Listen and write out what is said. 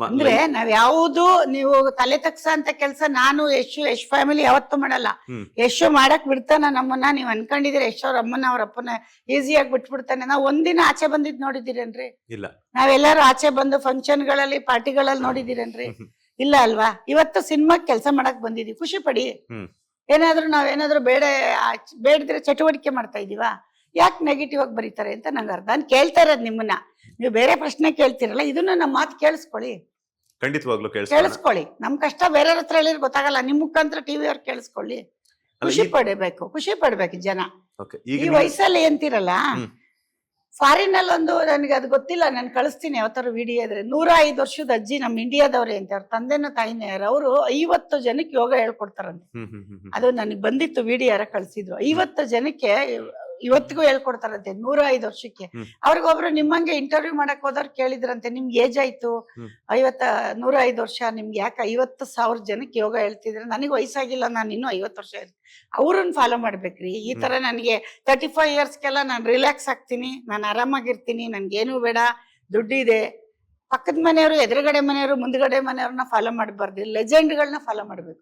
ಅಂದ್ರೆ ನಾವ್ ಯಾವುದು ನೀವು ತಲೆ ತಗ್ಸ ಅಂತ ಕೆಲ್ಸ ನಾನು ಯಶ್ ಫ್ಯಾಮಿಲಿ ಯಾವತ್ತೂ ಮಾಡಲ್ಲ. ಯಶ್ ಮಾಡಕ್ ಬಿಡ್ತಾನ ನಮ್ಮನ್ನ, ನೀವ್ ಅನ್ಕೊಂಡಿದೀರ ಯಶ್ ಅವ್ರ ಅಮ್ಮನ ಅವ್ರ ಅಪ್ಪನ ಈಸಿಯಾಗಿ ಬಿಟ್ಬಿಡ್ತಾನೆ. ನಾವ್ ಒಂದಿನ ಆಚೆ ಬಂದಿದ್ ನೋಡಿದ್ದೀರೇನ್ರಿ? ಇಲ್ಲ. ನಾವೆಲ್ಲಾರು ಆಚೆ ಬಂದು ಫಂಕ್ಷನ್ ಗಳಲ್ಲಿ ಪಾರ್ಟಿಗಳಲ್ಲಿ ನೋಡಿದ್ದೀರೇನ್ರಿ? ಇಲ್ಲ ಅಲ್ವಾ? ಇವತ್ತು ಸಿನಿಮಾಗ್ ಕೆಲಸ ಮಾಡಕ್ ಬಂದಿದೀವಿ, ಖುಷಿ ಪಡಿ. ನಾವೇನಾದ್ರೂ ಬೇಡದಿರೋ ಚಟುವಟಿಕೆ ಮಾಡ್ತಾ ಇದೀವಾ? ಯಾಕೆ ನೆಗೆಟಿವ್ ಆಗಿ ಬರೀತಾರೆ ಅಂತ ನಂಗೆ ಅರ್ಥ. ನಾನು ಕೇಳ್ತಾ ಇರೋದು ನಿಮ್ಮನ್ನ, ನೀವು ಬೇರೆ ಪ್ರಶ್ನೆ ಕೇಳ್ತಿರಲ್ಲ, ಇದನ್ನ ನಮ್ಮ ಮಾತು ಕೇಳಿಸ್ಕೊಳ್ಳಿ. ಖಂಡಿತವಾಗ್ಲೂ ಕೇಳಿಸ್ಕೊಳ್ಳಿ. ನಮ್ ಕಷ್ಟ ಬೇರೆಯವ್ರ ಹತ್ರ ಹೇಳಿದ್ರೆ ಗೊತ್ತಾಗಲ್ಲ, ನಿಮ್ ಮುಖಾಂತರ ಟಿವಿ ಅವ್ರು ಕೇಳಿಸ್ಕೊಳ್ಳಿ. ಖುಷಿ ಪಡ್ಬೇಕು ಜನ. ಈ ವಯಸ್ಸಲ್ಲಿ ಅಂತಿರಲ್ಲ, ಫಾರಿನ್ ಅಲ್ಲಿ ಒಂದು ನನಗೆ ಅದು ಗೊತ್ತಿಲ್ಲ, ನಾನು ಕಳಿಸ್ತೀನಿ ಯಾವತ್ತಾರು ವಿಡಿಯೋ ಇದ್ರೆ. 105 ವರ್ಷದ ಅಜ್ಜಿ ನಮ್ಮ ಇಂಡಿಯಾದವ್ರೆ ಅಂತ, ಅವ್ರ ತಂದೆನ ತಾಯಿನ ಯಾರು, ಅವರು 50 ಜನಕ್ಕೆ ಯೋಗ ಹೇಳ್ಕೊಡ್ತಾರಂತೆ. ಅದು ನನಗೆ ಬಂದಿತ್ತು ವಿಡಿಯೋ, ಯಾರ ಕಳ್ಸಿದ್ರು. 50 ಜನಕ್ಕೆ ಇವತ್ತಿಗೂ ಹೇಳ್ಕೊಡ್ತಾರಂತೆ, 105 ವರ್ಷಕ್ಕೆ. ಅವ್ರಿಗೊಬ್ರು ನಿಮ್ಮಂಗೆ ಇಂಟರ್ವ್ಯೂ ಮಾಡಕ್ ಹೋದವ್ರು ಕೇಳಿದ್ರಂತೆ, ನಿಮ್ಗೆ ಏಜ್ ಆಯ್ತು 105 ವರ್ಷ, ನಿಮ್ಗೆ ಯಾಕೆ 50,000 ಜನಕ್ಕೆ ಯೋಗ ಹೇಳ್ತಿದ್ರೆ? ನನಗೆ ವಯಸ್ಸಾಗಿಲ್ಲ, ನಾನು ಇನ್ನೂ 50 ವರ್ಷ ಅವ್ರನ್ನ ಫಾಲೋ ಮಾಡ್ಬೇಕ್ರಿ. ಈ ತರ ನನಗೆ 35 ಇಯರ್ಸ್ಗೆಲ್ಲ ನಾನು ರಿಲ್ಯಾಕ್ಸ್ ಆಗ್ತೀನಿ, ನಾನು ಆರಾಮಾಗಿರ್ತೀನಿ, ನನ್ಗೇನು ಬೇಡ, ದುಡ್ಡಿದೆ. ಪಕ್ಕದ ಮನೆಯವರು, ಎದುರುಗಡೆ ಮನೆಯವರು, ಮುಂದ್ಗಡೆ ಮನೆಯವ್ರನ್ನ ಫಾಲೋ ಮಾಡಬಾರ್ದು, ಲೆಜೆಂಡ್ಗಳನ್ನ ಫಾಲೋ ಮಾಡ್ಬೇಕು.